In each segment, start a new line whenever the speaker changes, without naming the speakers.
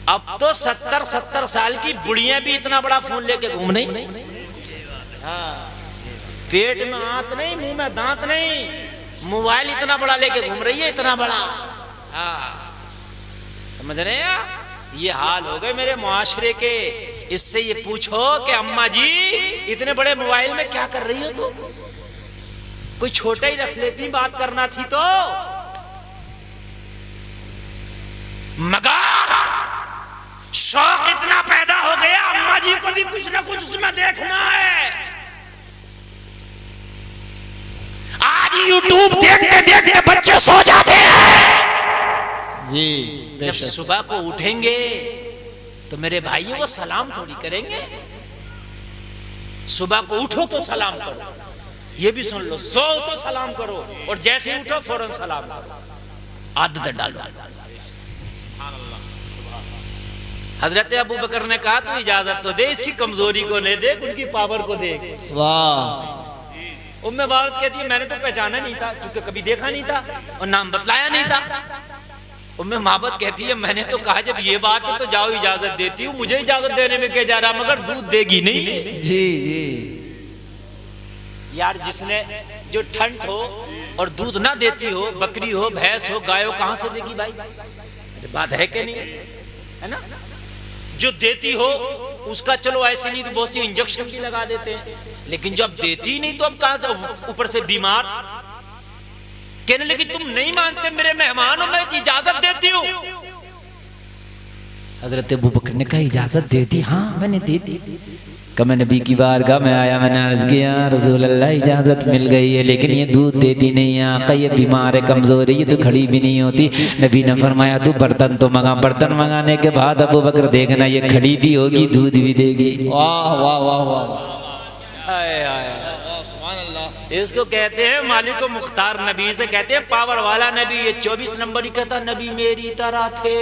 अब तो 70-70 साल की बुढ़ियां भी इतना बड़ा फोन लेके घूम नहीं। हाँ, पेट में आंत नहीं, मुंह में दांत नहीं, मोबाइल इतना बड़ा लेके घूम रही है, इतना बड़ा। हाँ, समझ रहे हैं? ये हाल हो गए मेरे मुआशरे के। इससे ये पूछो कि अम्मा जी इतने बड़े मोबाइल में क्या कर रही हो? तो कोई छोटा ही रख लेती, बात करना थी तो। मगर शौक इतना पैदा हो गया, अम्मा जी को भी कुछ ना कुछ उसमें देखना है। आज यूट्यूब देखते देखते बच्चे सो जाते हैं
जी।
जब सुबह को उठेंगे तो मेरे भाइयों वो सलाम थोड़ी करेंगे। सुबह को उठो तो सलाम करो, ये भी सुन लो, सो तो सलाम करो, और जैसे ही उठो फौरन सलाम करो। आदत डालो। हजरत अबू बकर ने कहा तू इजाजत तो दे, इसकी कमजोरी को नहीं देख, उनकी पावर को देख।
वाह।
उम्मे बात कहती है मैंने तो पहचाना नहीं था, क्योंकि कभी देखा नहीं था और नाम बतलाया नहीं था। उम्मे मोहब्बत कहती है मैंने तो कहा जब ये बात है तो जाओ इजाजत देती हूँ, मुझे इजाजत देने में क्या जा रहा, मगर दूध देगी नहीं।
जी जी।
यार जिसने जो ठंड हो और दूध ना देती हो, बकरी हो, भैंस हो, गाय हो, कहां से देगी भाई? बात है कि नहीं है ना? जो देती हो उसका चलो ऐसे नहीं तो बहुत सी इंजेक्शन भी लगा देते हैं, लेकिन जो अब देती नहीं तो अब कहां से, ऊपर से बीमार। कहने लगी तुम नहीं मानते मेरे मेहमान हो, मैं इजाजत देती हूँ। हजरत अबू बकर ने कहा इजाजत दे दी? हाँ मैंने दे दी। मैं नबी की बारगाह में आया, मैंने अर्ज किया रसूल अल्लाह इजाजत मिल गई है, लेकिन ये दूध देती नहीं है आका, ये बीमार है, कमजोर है, ये तो खड़ी भी नहीं होती। नबी ने फरमाया तू बर्तन तो मंगा। बर्तन मंगाने के बाद अबू बकर देखना ये खड़ी भी होगी, दूध भी देगी।
वाह वाह वाह वाह।
इसको कहते हैं मालिक मुख्तार नबी से कहते हैं पावर वाला नबी। ये 24 नंबर ही कहता नबी मेरी तरह थे।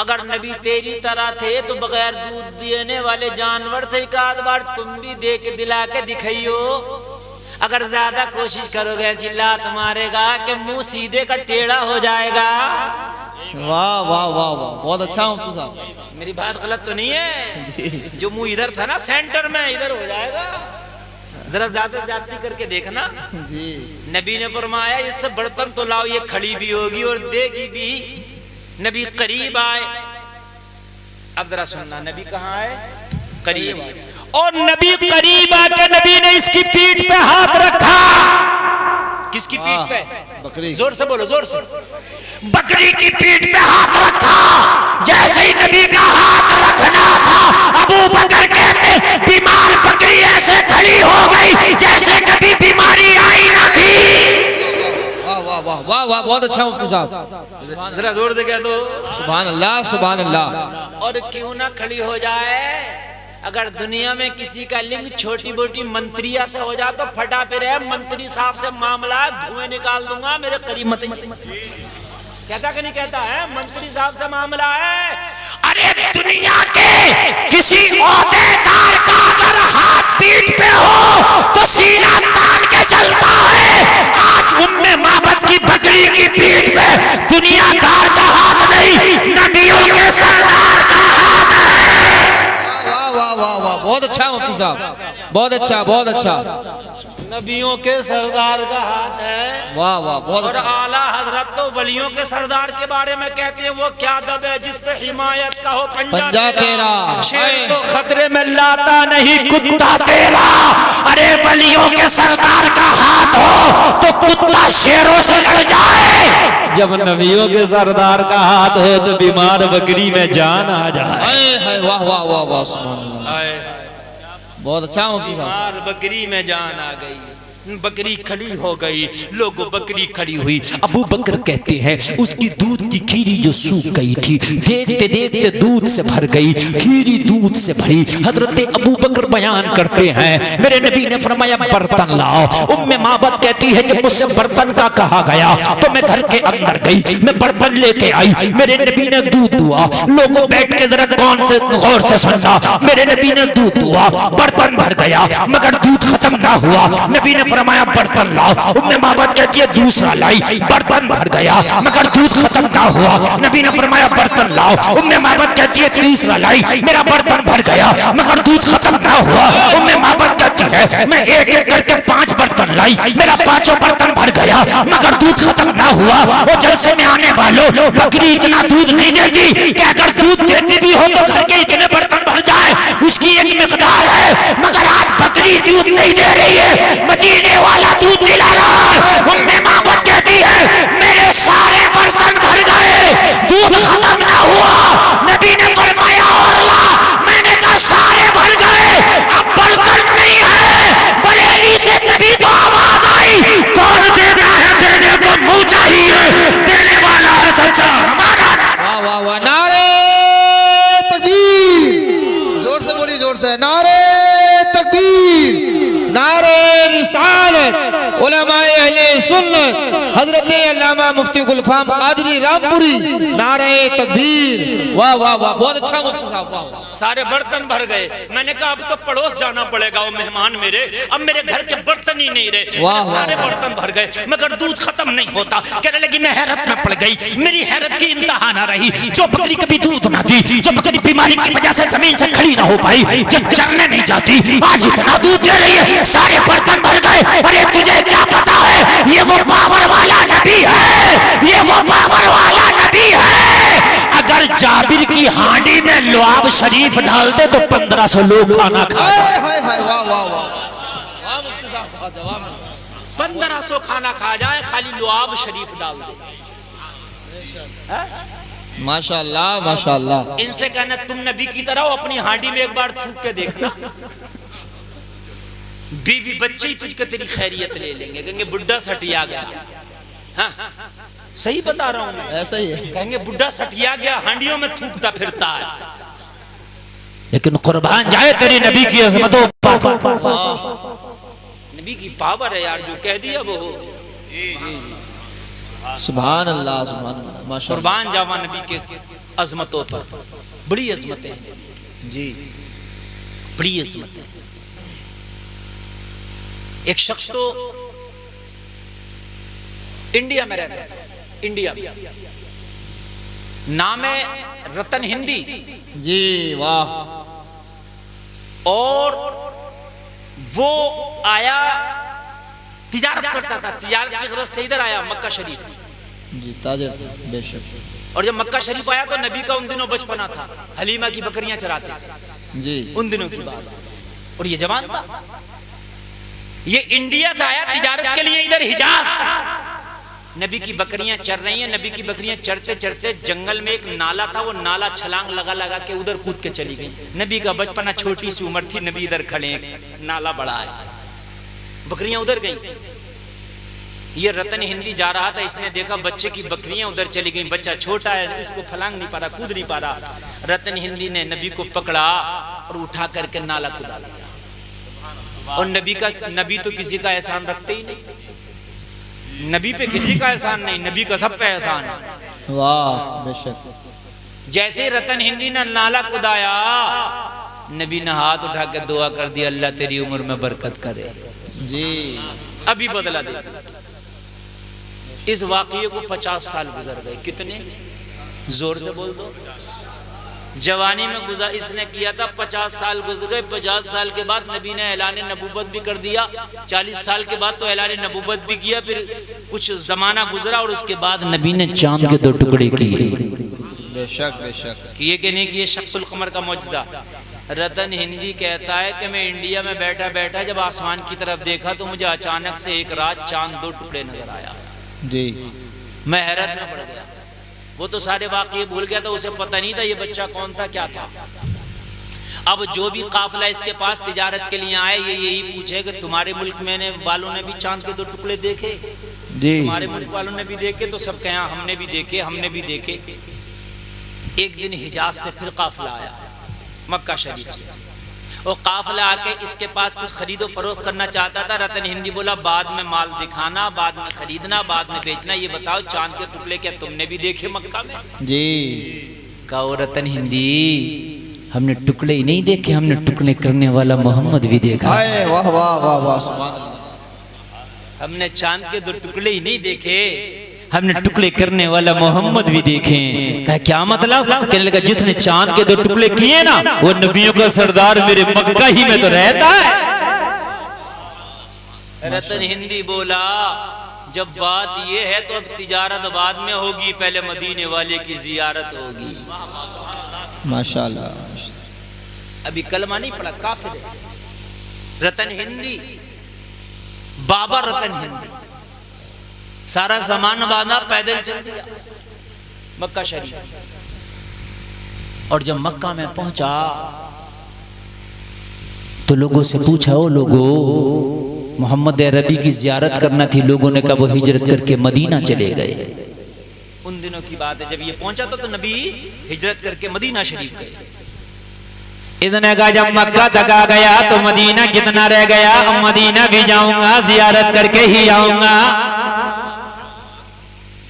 अगर नबी तेरी तरह थे तो बगैर दूध देने वाले जानवर से एक आध बार तुम भी दे के दिला के दिखाइयो। अगर ज्यादा कोशिश करोगे चिल्लात मारेगा कि मुंह सीधे का टेढ़ा हो जाएगा।
वाह वाह वाह वाह, बहुत अच्छा मुफ्ती साहब।
मेरी बात गलत तो नहीं है? जो मुंह इधर था ना सेंटर में, इधर हो जाएगा। जरा ज्यादा जाती करके देखना
जी।
नबी ने फरमाया इससे बर्तन तो लाओ, ये खड़ी भी होगी और देगी भी। नबी करीब आए। अब जरा सुनना, नबी कहाँ आए? करीब। और नबी करीब आके नबी ने इसकी पीठ पे हाथ रखा। किसकी पीठ पे?
बकरी।
जोर से बोलो, जोर से। बकरी की पीठ पे हाथ रखा। जैसे ही नबी का हाथ रखना था, अबू बकर कहते बीमार बकरी ऐसे खड़ी हो गई जैसे कभी बीमारी आई ना थी।
वाह वाह वाह वाह वाह, बहुत अच्छा मुफ्ती साहब।
जरा जोर से कह दो
सुभान अल्लाह सुभान अल्लाह।
और क्यों ना खड़ी हो जाए? अगर दुनिया में किसी का लिंग छोटी मोटी मंत्रिया से हो जाए तो फटा पे रहे, मंत्री साहब से मामला धुएं निकाल दूंगा, मेरे करीब मत। कहता कि नहीं कहता है? मंत्री साहब से मामला है। अरे दुनिया के किसी ओहदेदार का अगर हाथ पीठ पे हो तो सीना तान के चलता है। आज उम्मे माबद की बकरी की पीठ पे दुनियादार का हाथ नहीं, नबियों के सरदार का हाथ है।
वाह वाह वाह वाह, बहुत अच्छा मुफ्ती साहब, बहुत अच्छा बहुत अच्छा।
नबियों के सरदार का हाथ है।
वाह वाह, बहुत
और
अच्छा।
आला हजरत तो वलियों के सरदार के बारे में कहते हैं वो क्या दब है जिस पे हिमायत का हो पंजा तेरा। शेर को खतरे में लाता नहीं कुत्ता तेरा। अरे वलियों के सरदार का हाथ हो तो कुत्ता शेरों से लड़ जाए। जब नबियों के सरदार का हाथ हो तो बीमार बकरी में जान आ जाए।
वाह वाह वाह वाह, सुभान अल्लाह, बहुत अच्छा मुफ्ती साहब।
बकरी में जान आ गई। बकरी खड़ी हो गई, लोगों बकरी खड़ी हुई। अबू बकर कहते हैं उसकी दूध की खीरी जो सूख गई थी, देखते देखते दूध से भर गई, खीरी दूध से भरी। हजरत अबू बकर बयान करते हैं मेरे नबी ने फरमाया बर्तन लाओ। उम्मे माबद कहती है कि मुझसे बर्तन का कहा गया तो मैं घर के अंदर गई, मैं बर्तन लेके आई। मेरे नबी ने दूध दुआ। लोगों बैठ के जरा कौन से गौर से सुनना, मेरे नबी ने दूध दुआ, बर्तन भर गया मगर दूध खत्म ना हुआ। नबी ने फरमाया बर्तन लाओ। उम्मे माबद कहती है दूसरा लाई, बर्तन भर गया मगर दूध खत्म ना हुआ। नबी ने फरमाया बर्तन लाओ। लाओ। उम्मे माबद कहती है तीसरा लाई, मेरा बर्तन भर गया मगर दूध खत्म ना हुआ। उम्मे माबद कहती है मैं एक एक करके 5 बर्तन लाई, मेरा 5 बर्तन भर गया मगर दूध खत्म ना हुआ। वो जलसे में आने वालों, बकरी इतना दूध नहीं देती कि अगर दूध देती भी हो तो घर के इतने बर्तन भर जाए, उसकी एक मिकदार है। मगर आज बकरी दूध नहीं दे रही है, मदीने वाला दूध दिला रहा है। उम्मे माबद कहती है मेरे सारे बर्तन भर गए, दूध खत्म ना हुआ। नबी ने फरमाया और ला, मैंने कहा सारे भर गए, अब बर्तन नहीं है। बरेली से तभी तो आवाज आई, कौन देता है, देने को मुंह चाहिए, देने वाला है सच्चा हमारा।
वाह वाह वाह, नारे तकबीर, जोर से बोलिए, जोर से नारे तकबीर, नारे रिसालत, उलमाए अहले सुन्नत, हजरत अल्लामा मुफ्ती गुलफाम कादरी रामपुरी, नारे तकबीर। वाह वाह वाह, बहुत अच्छा मुफ्ती साहब, वाह।
सारे बर्तन भर गए। मैंने कहा अब तो पड़ोस जाना पड़ेगा, वो मेहमान मेरे, अब मेरे घर के बर्तन ही नहीं रहे। सारे बर्तन भर गए मगर दूध खत्म नहीं होता। कहने लगी मैं हैरत में पड़ गई, मेरी हैरत की इंतहा ना रही। जो बकरी कभी दूध ना दी, जो बकरी बीमारी की वजह से जमीन से खड़ी ना हो पाई, जो चरने नहीं जाती, आज इतना दूध दे रही है, सारे बर्तन भर गए। अरे तुझे क्या पता है, ये वो पावर वाला नबी है, ये वो पावर वाला नबी है। अगर जाबिर की हांडी में लुआब शरीफ डाल दे तो 1500 लोग खाना खाए। 1500 खाना खा जाए, खाली लुआब शरीफ डाल दे।
माशाअल्लाह माशाअल्लाह।
इनसे कहना तुम नबी की तरह हो, अपनी हांडी में एक बार थूक के देखना, बीवी बच्चे ही तुझको तेरी खैरियत ले लेंगे, कहेंगे बुड्ढा सटिया गया। हाँ सही बता रहा हूं मैं,
ऐसा ही है।
कहेंगे बुड्ढा सटिया गया, हांडियों में थूकता फिरता है। लेकिन कुर्बान जाए तेरी नबी की अजमतों पर, नबी की पावर है यार, जो कह दिया वो।
सुभान अल्लाह, सुभान अल्लाह, माशाअल्लाह।
कुर्बान जावा नबी के अजमतों पर, बड़ी अजमतें हैं
जी,
बड़ी अजमतें। एक शख्स तो इंडिया में रहता है, इंडिया में, नाम है रतन हिंदी
जी, वाह।
और वो आया, तिजारत करता था, तिजारत की गरज से इधर आया मक्का शरीफ
जी, ताजर बेशक।
और जब मक्का शरीफ आया तो नबी का उन दिनों बचपना था, हलीमा की बकरियां चराते
जी,
उन दिनों की बात। और ये जवान था, ये इंडिया से आया तिजारत के लिए इधर हिजाज। नबी की बकरियां चर रही हैं, नबी की बकरियां चरते चरते जंगल में एक नाला था, वो नाला छलांग लगा लगा के उधर कूद के चली गई। नबी का बचपना, छोटी सी उम्र थी, नबी इधर खड़े, नाला बड़ा है, बकरियां उधर गई। ये रतन हिंदी जा रहा था, इसने देखा बच्चे की बकरियां उधर चली गई, बच्चा छोटा है, उसको फलांग नहीं पा रहा, कूद नहीं पा रहा। रतन हिंदी ने नबी को पकड़ा और उठा करके नाला कूदा दिया। और नबी तो किसी का एहसान रखते ही नहीं, नबी पे किसी का एहसान नहीं, नबी का सब पे एहसान है।
वाह बेशक।
जैसे रतन हिंदी ने नाला कुदाया, नबी ने हाथ उठा के दुआ कर दी, अल्लाह तेरी उम्र में बरकत करे
जी।
अभी बदला दे। इस वाकये को 50 साल गुजर गए। कितने, जोर से बोल दो। जवानी में गुजार इसने किया था, 50 साल गुजर गए। 50 साल के बाद नबी ने ऐलान नबूवत भी कर दिया, 40 साल के बाद तो ऐलान नबूवत भी किया। फिर कुछ जमाना गुजरा और उसके बाद नबी ने चांद के 2 टुकड़े किए।
बेशक बेशक।
किए कि नहीं किए, शक्कुल कमर का मौजज़ा। रतन हिंदी कहता है कि मैं इंडिया में बैठा बैठा जब आसमान की तरफ देखा तो मुझे अचानक से एक रात चांद 2 टुकड़े नजर आया
जी।
मैं हैरत में पड़ गया। वो तो सारे वाक़ये भूल गया था, उसे पता नहीं था ये बच्चा कौन था, क्या था। अब जो भी काफिला इसके पास तिजारत के लिए आए, ये यही पूछे कि तुम्हारे मुल्क में वालों ने भी चांद के 2 टुकड़े देखे जी? तुम्हारे मुल्क वालों ने भी देखे? तो सब कहें हमने भी देखे, हमने भी देखे। एक दिन हिजाज से फिर काफिला आया मक्का शरीफ से, और काफिला आके इसके पास कुछ खरीदो फरोख्त करना चाहता था। रतन हिंदी बोला बाद में माल दिखाना, बाद में खरीदना, बाद में बेचना। ये बताओ चांद के टुकड़े क्या तुमने भी देखे मक्का में? जी। कहो रतन हिंदी, हमने टुकड़े ही नहीं देखे, हमने टुकड़े करने वाला मोहम्मद भी देखा।
वाह वाह वाह वाह।
हमने चांद के 2 टुकड़े ही नहीं देखे, हमने टुकड़े करने वाला मोहम्मद भी देखे। कहा क्या मतलब? कहने लगा जिसने चांद के 2 टुकड़े किए ना वो नबियों का सरदार मेरे मक्का ही में तो रहता है। रतन हिंदी बोला जब बात ये है तो अब तिजारत बाद में होगी, पहले मदीने वाले की जियारत होगी।
माशाअल्लाह।
अभी कलमा नहीं पड़ा, काफिर है। रतन हिंदी, बाबा रतन हिंदी, सारा सामान बांधा, पैदल चल दिया मक्का शरीफ। और जब मक्का में पहुंचा तो लोगों से पूछा, ओ लोगों, मोहम्मद अरबी की जियारत करना थी। लोगों ने कहा वो हिजरत करके मदीना चले गए। उन दिनों की बात है जब ये पहुंचा तो नबी हिजरत करके मदीना शरीफ गए। इसने कहा जब मक्का तक आ गया तो मदीना कितना रह गया, अब मदीना भी जाऊंगा, जियारत करके ही आऊंगा।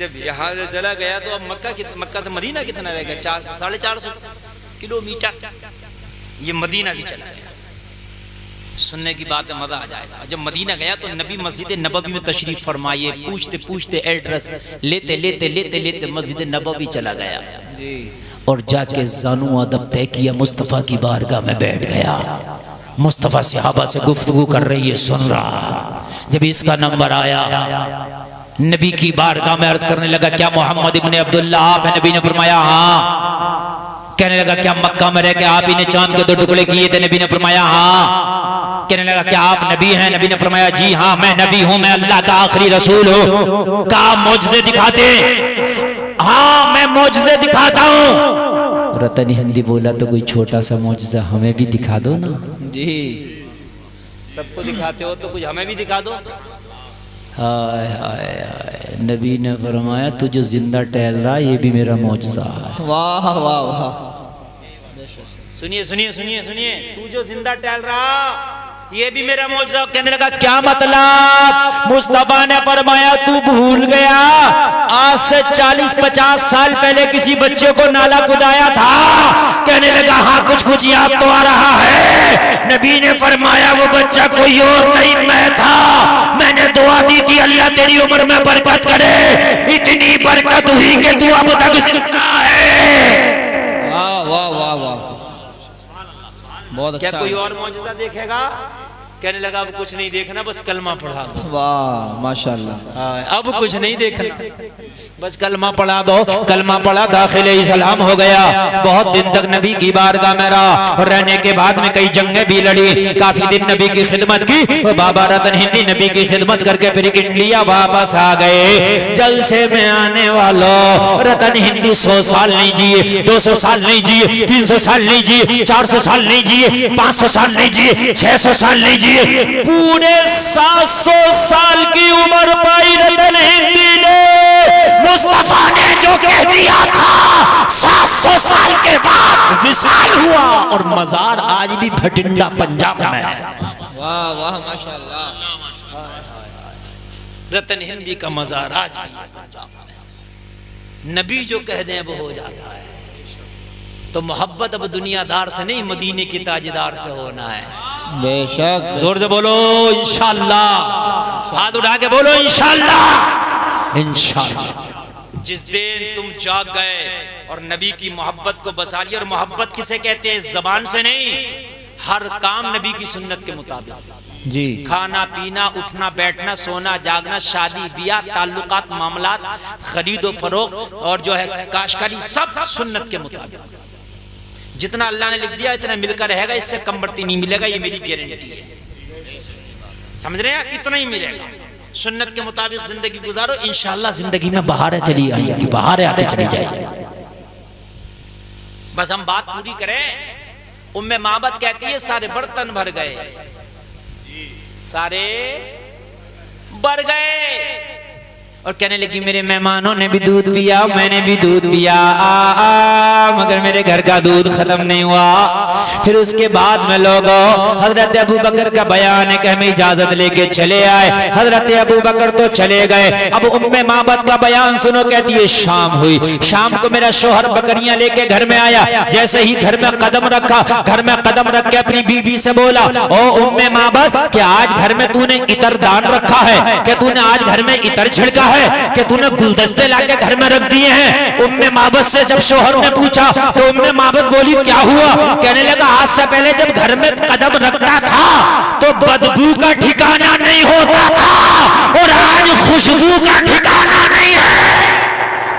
जब यहाँ से चला गया तो अब मक्का से मदीना कितना रह गया, 400-450 किलोमीटर। ये मदीना भी चला गया। सुनने की बात है, मजा आ जाएगा। जब मदीना गया तो नबी मस्जिद नबवी में तशरीफ फरमाए। पूछते पूछते एड्रेस लेते लेते लेते लेते मस्जिद नबवी चला गया और जाके जानू अदब तय किया, मुस्तफ़ा की बारगाह में बैठ गया। मुस्तफ़ा सहाबा से गुफ्तगू कर रही है, सुन रहा। जब इसका नंबर आया नबी की बारगाह में अर्ज करने लगा, क्या मोहम्मद इब्ने अब्दुल्ला आप हैं? नबी ने फरमाया हाँ। कहने लगा क्या मक्का में रह के आप ही ने चांद के 2 टुकड़े किए थे? नबी ने फरमाया हाँ। कहने लगा क्या आप नबी हैं? नबी ने फरमाया जी हाँ मैं नबी हूं, मैं अल्लाह का आखिरी रसूल हूं। कहा मौजज़े दिखाते? हाँ मैं मौजज़े दिखाता हूं। रतन हिंदी बोला तो कोई छोटा सा मौजज़ा हमें भी दिखा दो ना।
जी
सबको दिखाते हो तो कुछ हमें भी दिखा दो। हाय हाय हाय, नबी ने फरमाया तू जो जिंदा टहल रहा ये भी मेरा मौजज़ा है।
वाह वाह वाह।
सुनिए सुनिए सुनिए सुनिए, तू जो जिंदा टहल रहा ये भी मेरा मौजज़ा। कहने लगा क्या मतलब? मुस्तफा ने फरमाया तू भूल गया आज से 40-50 साल पहले किसी बच्चे को नाला कुदाया था। कहने लगा हाँ कुछ कुछ याद तो आ रहा है। नबी ने फरमाया वो बच्चा कोई और नहीं मैं था। मैंने दुआ दी थी अल्लाह तेरी उम्र में बरकत करे, इतनी बरकत हुई कि तू अब तक जिंदा है।
वाह वाह वाह वाह, बहुत अच्छा।
क्या कोई और मौजज़ा देखेगा? कहने लगा अब कुछ नहीं देखना, बस कलमा पढ़ा दो।
वाह माशाअल्लाह।
अब कुछ नहीं देखना, बस कलमा पढ़ा दो। कलमा पढ़ा, दाखिले इस्लाम हो गया। बहुत दिन तक नबी की बारगाह में रहा और रहने के बाद में कई जंगें भी लड़ी। काफी दिन नबी की खिदमत की और बाबा रतन हिंदी नबी की खिदमत करके फिर इंडिया वापस आ गए। जलसे में आने वालों, रतन हिंदी 100 साल नहीं जिए, 200 साल नहीं जिए, 300 साल नहीं जिए, 400 साल नहीं जिए, 500 साल नहीं जिए, 600 साल नहीं जिए, पूरे 700 साल की उम्र पाई रतन हिंदी ने। मुस्तफा ने जो कह दिया था 700 साल के बाद विशाल हुआ और मजार आज भी भटिंडा पंजाब में है।
वाह वाह माशाअल्लाह।
रतन हिंदी का मजार आज भी है पंजाब में। नबी जो कह दें वो हो जाता है। तो मोहब्बत अब दुनियादार से नहीं मदीने के ताजदार से होना है।
बेशक।
जोर से बोलो इंशाअल्लाह, हाथ उठा के बोलो इंशाअल्लाह। इंशाअल्लाह जिस दिन तुम जाग गए और नबी की मोहब्बत को बसा लिया। और मोहब्बत किसे कहते हैं? जबान से नहीं, हर काम नबी की सुन्नत के मुताबिक
जी।
खाना पीना, उठना बैठना, सोना जागना, शादी ब्याह, ताल्लुकात, मामलात, खरीदो फरोख्त और जो है काश्तकारी, सब सुन्नत के मुताबिक। जितना अल्लाह ने लिख दिया इतना मिलकर रहेगा, इससे कम बढ़ती नहीं मिलेगा, ये मेरी गारंटी है। समझ रहे हैं? इतना ही मिलेगा। सुन्नत के मुताबिक जिंदगी गुजारो, इंशाअल्लाह जिंदगी में बहारें चली आएंगी, बहारें आती चली जाएंगी। बस हम बात पूरी करें। उम्मे माबद कहती है सारे बर्तन भर गए, सारे भर गए। और कहने लगी मेरे मेहमानों ने भी दूध पिया, मैंने भी दूध पिया, मगर मगर मेरे घर का दूध खत्म नहीं हुआ। फिर उसके बाद में लोगों हजरत अबू बकर का बयान है कि हमें इजाजत लेके चले आए। हजरत अबू बकर तो चले गए। अब उम्मे माबद का बयान सुनो, कहती है शाम हुई। शाम को मेरा शोहर बकरियां लेके घर में आया। जैसे ही घर में कदम रखा, घर में कदम रख के अपनी बीवी से बोला, ओ उम्मे माबद, क्या आज घर में तूने इतर दान रखा है? क्या तूने आज घर में इतर छिड़का है? क्या तूने गुलदस्ते लाके घर में रख दिए हैं? उम्मे माबद से जब शोहर ने पूछा तो उम्मे माबद बोली, क्या हुआ? कहने लगा, आज से पहले जब घर में कदम रखता था तो बदबू का ठिकाना नहीं होता था और आज खुशबू का ठिकाना नहीं है।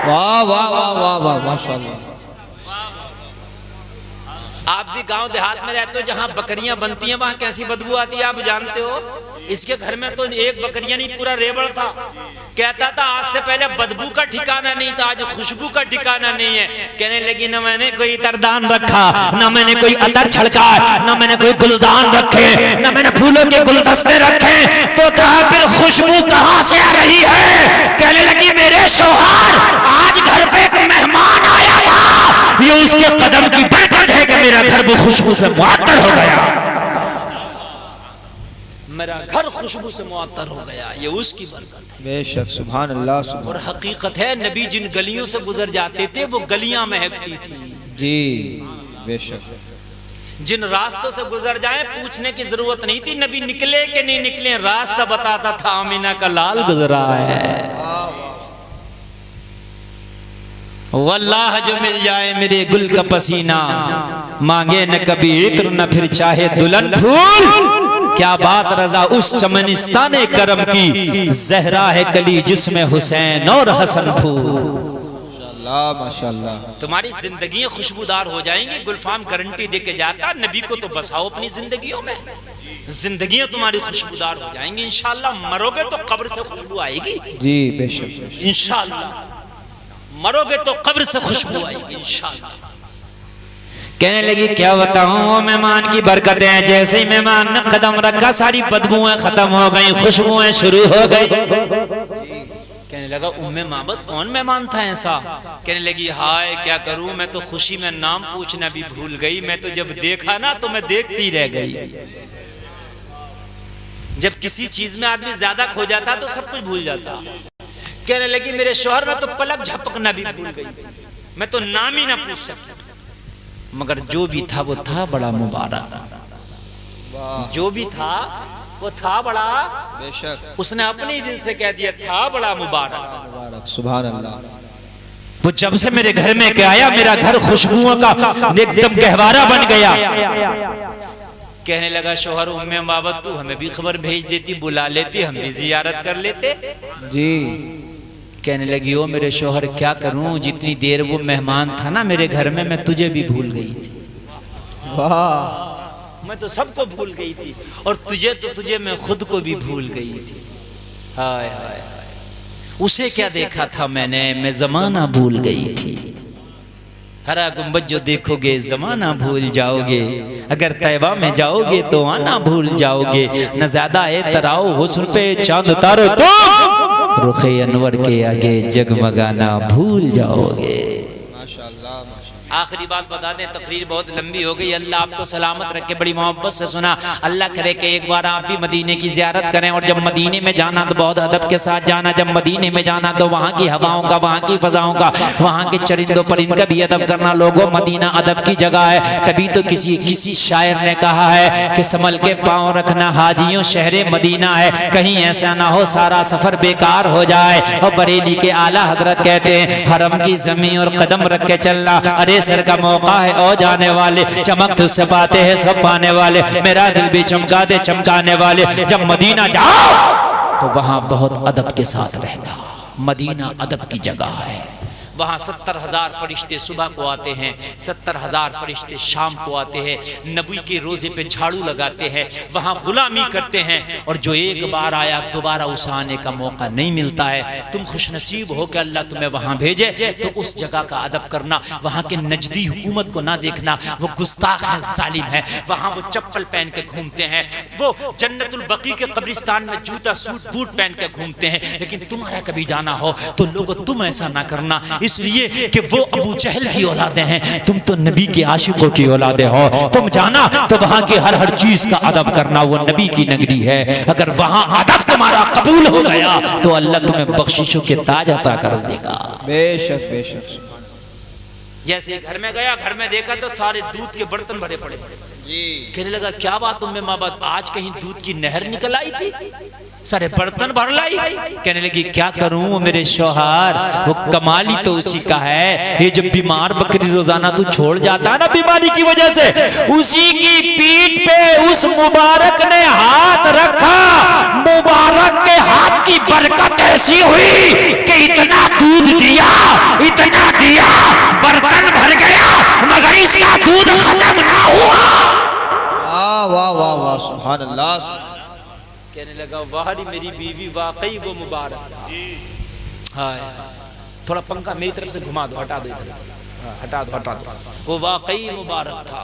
वाह वाह वाह वाह वाह, माशाल्लाह।
आप भी गांव देहात में रहते हो, जहां बकरियां बनती हैं वहां कैसी बदबू आती है आप जानते हो। इसके घर में तो एक बकरियां नहीं, पूरा रेबड़ था। कहता था आज से पहले बदबू का ठिकाना नहीं था, आज खुशबू का ठिकाना नहीं है। कहने लगी, न मैंने कोई इतरदान रखा, न मैंने कोई अतर छड़का, न मैंने कोई गुलदान रखे, न मैंने फूलों के गुलदस्ते रखे। तो कहा फिर खुशबू कहां से आ रही है? कहने लगी, मेरे शौहर, आज घर पे एक मेहमान आया था, ये उसके कदम की बरकत है कि मेरा घर वो खुशबू से मुअत्तर हो गया। मेरा घर खुशबू से मुअत्तर हो गया, ये उसकी बरकत है।
बेशक, सुभान अल्लाह, सुभान।
और हकीकत है, नबी जिन गलियों से गुजर जाते थे वो गलियां महकती थी।
जी बेशक।
जिन रास्तों से गुजर जाए पूछने की जरूरत नहीं थी, नबी निकले कि नहीं निकले, रास्ता बताता था, आमीना का लाल गुजरा है। वल्लाह जो मिल जाए मेरे गुल का पसीना, मांगे न कभी इत्र न फिर चाहे दुल्हन फूल। क्या बात रजा उस चमनिस्ताने करम की, जहरा है कली जिसमें हुसैन और हसन फूल।
माशाल्लाह माशाल्लाह।
तुम्हारी जिंदगियां खुशबूदार हो जाएंगी, गुलफाम गारंटी देके जाता। नबी को तो बसाओ अपनी जिंदगियों में, जिंदगियां तुम्हारी खुशबूदार हो जाएंगी इंशाल्लाह। मरोगे तो कब्र से खुशबू आएगी।
जी बेशक
इंशाल्लाह, मरोगे तो कब्र से खुशबू आएगी इंशाल्लाह। कहने लगी, क्या बताऊं वो मेहमान की बरकतें हैं। जैसे ही मेहमान ने कदम रखा सारी बदबुएं खत्म हो गई, खुशबुएं शुरू हो गई। कहने लगा, उम्मे माबद कौन मेहमान था ऐसा? कहने लगी, हाय क्या करूं, मैं तो खुशी में नाम पूछना भी भूल गई। मैं तो जब देखा ना तो मैं देखती रह गई। जब किसी चीज में आदमी ज्यादा खो जाता तो सब कुछ भूल जाता। कहने लगी, मेरे शौहर में तो पलक झपकना भी भूल गई, मैं तो नाम ही ना पूछ सकी। मगर जो भी था वो था बड़ा मुबारक, जो भी था वो था बड़ा
बेशक।
उसने अपने ही दिल से कह दिया था बड़ा मुबारक।
सुभान अल्लाह।
वो जब से मेरे घर में क्या आया, मेरा घर खुशबुओं का एकदम गहवारा बन गया। कहने लगा शौहर, उम्मे बाबत तू हमें भी खबर भेज देती, बुला लेती, हम भी जियारत कर लेते। जी। कहने लगी, ओ मेरे शौहर क्या करूं, जितनी देर वो मेहमान था ना मेरे घर में, मैं तुझे भी भूल गई थी। वाह, मैं तो सबको भूल गई थी और तुझे मैं खुद को भी भूल गई थी। हाय हाय हाय, उसे क्या देखा था मैंने, मैं जमाना भूल गई थी। हरा गुंबद जो देखोगे जमाना भूल जाओगे, अगर तैबा में जाओगे तो आना भूल जाओगे। न ज्यादा है तराओ हुस्न पे चांद तारो तो रुखे अनवर के आगे जगमगाना भूल जाओगे। माशाअल्लाह। आखिरी बात बता दें, तकरीर बहुत लंबी हो गई। अल्लाह आपको सलामत रखे, बड़ी मोहब्बत से सुना। अल्लाह करे कि एक बार आप भी मदीने की ज़ियारत करें, और जब मदीने में जाना तो बहुत अदब के साथ जाना। जब मदीने में जाना तो वहाँ की हवाओं का, वहाँ की फ़ज़ाओं का, वहाँ के चरिंदों परिंद का भी अदब करना। लोगों, मदीना अदब की जगह है। तभी तो किसी शायर ने कहा है कि संभल के पाँव रखना हाजियों शहरे मदीना है, कहीं ऐसा ना हो सारा सफ़र बेकार हो जाए। और बरेली के आला हजरत कहते हैं, हरम की ज़मीन और कदम रख के चलना, अरे सर का मौका है और जाने वाले, चमक तुझसे पाते हैं सब पाने वाले, मेरा दिल भी चमका दे चमकाने वाले। जब मदीना जाओ तो वहां बहुत अदब के साथ रहना। मदीना अदब की जगह है। वहाँ 70,000 फरिश्ते सुबह को आते हैं, 70,000 फरिश्ते शाम को आते हैं, नबी के रोज़े पे झाड़ू लगाते हैं, वहाँ गुलामी करते हैं। और जो एक बार आया दोबारा उसे आने का मौका नहीं मिलता है। तुम खुशनसीब हो कि अल्लाह तुम्हें वहाँ भेजे, तो उस जगह का अदब करना। वहाँ के नजदी हुकूमत को ना देखना, वो गुस्ताख है, जालिम है। वहाँ वो चप्पल पहन के घूमते हैं, वो जन्नतुल बकी के कब्रिस्तान में जूता सूट बूट पहन के घूमते हैं। लेकिन तुम्हारा कभी जाना हो तो लोगों तुम ऐसा ना करना। इसलिए कि वो अबू जहल की औलादे हैं, तुम तो नबी के आशिकों की औलादे हो। तुम जाना तो वहां की हर चीज का अदब करना, वो नबी की नगरी है। अगर वहां अदब तुम्हारा कबूल हो गया तो अल्लाह तुम्हें बख्शिशों के ताज अता कर देगा।
बेशक बेशक।
जैसे घर में गया, घर में देखा तो सारे दूध के बर्तन भरे पड़े। कहने लगा क्या बात तुम में माँ बात, आज कहीं दूध की नहर निकल आई थी, सारे बर्तन भर लाई। कहने लगी क्या करूं, वो मेरे शौहर, वो कमाली तो उसी का है। ये जब बीमार बकरी रोजाना तू छोड़ जाता है ना बीमारी की वजह से, उसी की पीठ पे उस मुबारक ने हाथ रखा। मुबारक के हाथ की बरकत ऐसी हुई कि इतना दूध दिया, इतना दिया, बर्तन भर गया, मगर इसका दूध खत्म ना हुआ।
वाह वाह वाह, सुभान अल्लाह।
कहने लगा वाह मेरी बीवी, वाकई वो मुबारक था। हाँ, थोड़ा पंखा मेरी तरफ से घुमा दो, हटा दो इधर, हटा दो हटा दो, वो वाकई मुबारक था।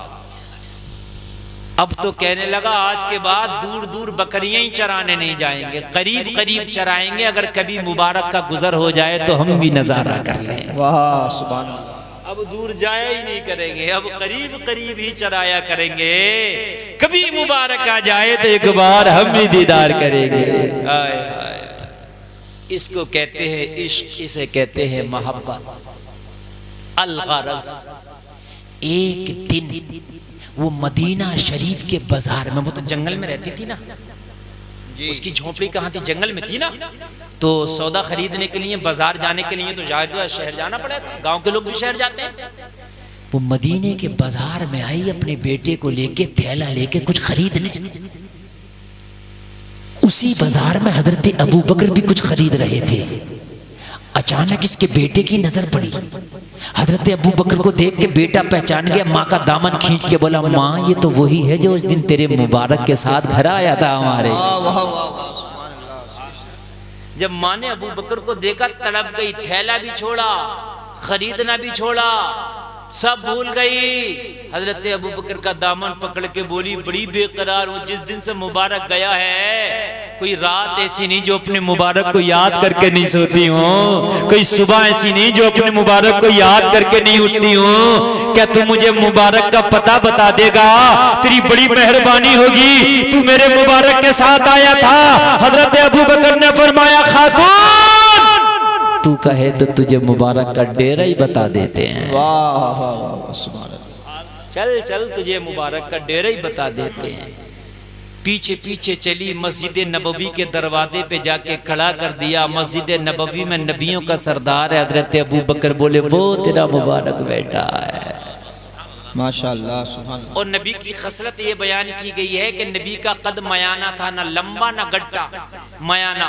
अब तो कहने लगा आज के बाद दूर दूर बकरियां ही चराने नहीं जाएंगे, करीब करीब चराएंगे, अगर कभी मुबारक का गुजर हो जाए तो हम भी नजारा कर लें।
वाह सुभान अल्लाह। अब
दूर जाया ही नहीं करेंगे, अब करीब करीब ही चराया करेंगे। कभी मुबारक आ जाए तो एक बार हम भी दीदार करेंगे। आए आए। इसको कहते हैं इश्क, इसे कहते हैं मोहब्बत। अल-गरज़। एक दिन वो मदीना शरीफ के बाजार में, वो तो जंगल में रहती थी ना, उसकी झोपड़ी कहाँ थी, जंगल में थी ना, तो सौदा खरीदने के लिए बाजार जाने के लिए तो जाहिर शहर जाना पड़ेगा, गांव के लोग भी शहर जाते हैं। वो मदीने के बाजार में आई अपने बेटे को लेके, थैला लेके कुछ खरीदने। उसी बाजार में हजरत अबू बकर भी कुछ खरीद रहे थे। अचानक इसके बेटे की नजर पड़ी। हजरत अबू बकर को देख के बेटा पहचान गया, माँ का दामन खींच के बोला माँ ये तो वही है जो उस दिन तेरे मुबारक के साथ घर आया था हमारे। जब माँ ने अबू बकर को देखा तड़प गई, थैला भी छोड़ा, खरीदना भी छोड़ा, सब भूल गई। हजरत अबू बकर का दामन पकड़ के बोली बड़ी बेकरार हूँ, जिस दिन से मुबारक गया है कोई रात ऐसी नहीं जो अपने मुबारक को याद करके नहीं सोती हूँ, कोई सुबह ऐसी नहीं जो अपने मुबारक को याद करके नहीं उठती हूँ। क्या तू मुझे मुबारक का पता बता देगा? तेरी बड़ी मेहरबानी होगी, तू मेरे मुबारक के साथ आया था। हजरत अबू बकर ने फरमाया खातून तू कहे तो तुझे मुबारक का डेरा ही बता देते हैं।
वाह वाह वाह, सुभान अल्लाह।
चल चल तुझे मुबारक का डेरा ही बता देते हैं। पीछे पीछे चली, मस्जिद नबवी के दरवाजे पे जाके खड़ा कर दिया। मस्जिद नबवी में नबियों का सरदार है हजरत अबू बकर, बोले वो तेरा मुबारक बेटा है।
माशाअल्लाह सुभान अल्लाह।
और नबी की खसलत ये बयान की गई है कि नबी का कद मयाना था, ना लंबा ना गड्ढा, मयाना।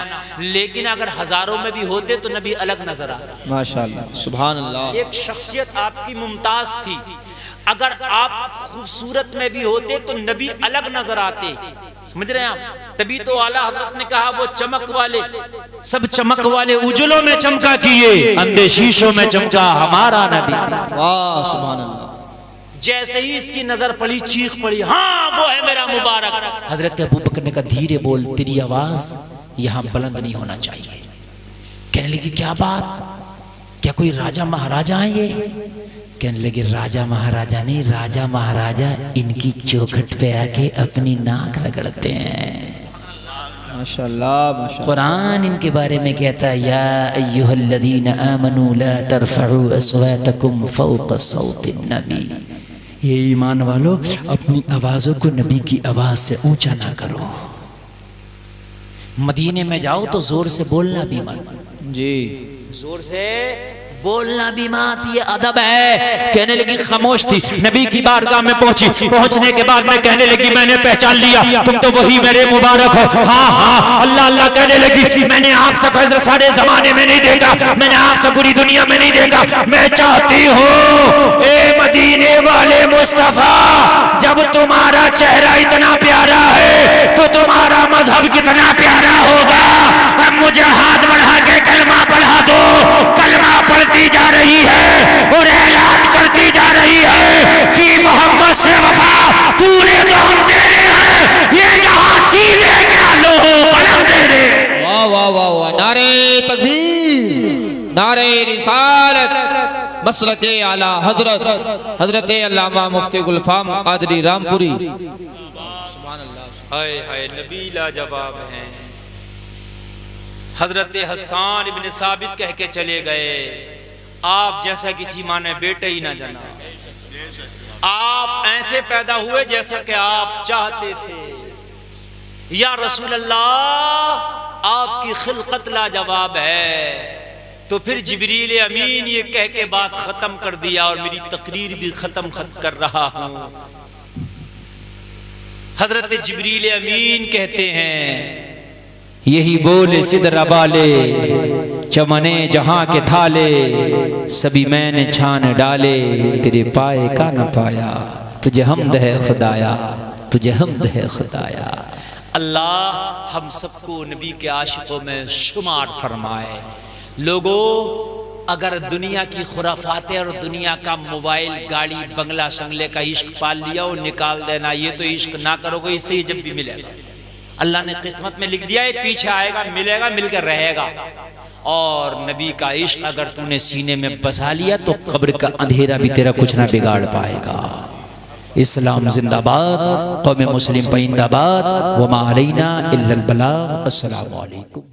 लेकिन अगर हजारों में भी होते तो नबी अलग नजर आता।
माशाअल्लाह सुभान अल्लाह।
एक शख्सियत आपकी मुमताज थी, अगर आप खूबसूरत में भी होते तो नबी अलग नजर आते। समझ रहे हैं आप? तभी तो आला हजरत ने कहा वो चमक वाले, सब चमक वाले उजलों में चमका किए, अंधे शीशों में चमका हमारा नबी।
वाह सुभान अल्लाह।
जैसे ही इसकी नजर पड़ी चीख पड़ी, हाँ वो है मेरा मुबारक। हजरत अबू बकर ने कहा धीरे बोल, तेरी आवाज यहाँ बुलंद नहीं होना चाहिए। कहने लगी क्या बात, क्या कोई राजा महाराजा है ये? कहने लगे राजा महाराजा नहीं, राजा महाराजा इनकी चौखट पे आके अपनी नाक रगड़ते हैं।
माशाअल्लाह माशाअल्लाह।
कुरान इनके बारे में कहता है या अय्युहल्लज़ीना आमनू ला तरफ़अू अस्वातकुम फ़ौक़ सौतिन नबी, ये ईमान वालों अपनी आवाज़ों को नबी की आवाज़ से ऊंचा ना करो। मदीने में जाओ तो जोर से बोलना भी मत।
जी,
जोर से बोलना भी मत, ये अदब है। कहने लगी खामोश थी, नबी की बारगाह में पहुंची। पहुंचने के बाद में कहने लगी मैंने पहचान लिया, तुम तो वही मेरे मुबारक हो। हाँ हाँ अल्लाह अल्लाह कहने लगी, मैंने आपसे फैज़ सारे जमाने में नहीं देखा, मैंने आपसे पूरी दुनिया में नहीं देखा। मैं चाहती हूँ ए मदीने वाले मुस्तफा, जब तुम्हारा चेहरा इतना प्यारा है तो तुम्हारा मजहब कितना प्यारा होगा। अब मुझे हाथ बढ़ा के कलमा पढ़ा दो। कलमा पढ़ती जा रही है और ऐलान करती जा रही है कि मोहम्मद से वफा पूरे तो हम तेरे हैं, ये जहां चीजें क्या लो कलम तेरे।
वाह वाह वाह वाह, नारे तकबीर, नारे रिसालत, मसलक आला हजरत हजरत अल्लामा मुफ्ती गुलफाम कादरी रामपुरी।
हाय हाय नबी लाजवाब हैं। हजरत हसन इब्न साबित कह के चले गए, आप जैसा किसी माँ ने बेटे ही ना जाना, आप ऐसे पैदा हुए जैसा कि आप चाहते थे। या रसूल अल्लाह आपकी खिलकत लाजवाब है। तो फिर जिब्रील अमीन ये कह के बात खत्म कर दिया और मेरी तकरीर भी खत्म कर रहा हूं। हजरत जिब्रील अमीन कहते हैं,
यही बोले सिदरा वाले चमने जहां के थाले, सभी मैंने छान डाले, तेरे पाए का न पाया, तुझे हमद है खुदाया, तुझे हमद है खुदाया।
अल्लाह हम सबको नबी के आशिकों में शुमार फरमाए। लोगों, अगर दुनिया की खुराफातें और दुनिया का मोबाइल गाड़ी बंगला संगले का इश्क पाल लिया और निकाल देना, ये तो इश्क ना करोगे, इससे ही जब भी मिलेगा। अल्लाह ने किस्मत में लिख दिया है, पीछे आएगा, मिलेगा, मिलकर रहेगा। और नबी का इश्क अगर तूने सीने में बसा लिया तो कब्र का अंधेरा भी तेरा कुछ ना बिगाड़ पाएगा। इस्लाम जिंदाबाद, कौम मुस्लिम पाइंदाबाद, वमा अलैना इल्लल बलाग। अस्सलामु अलैकुम।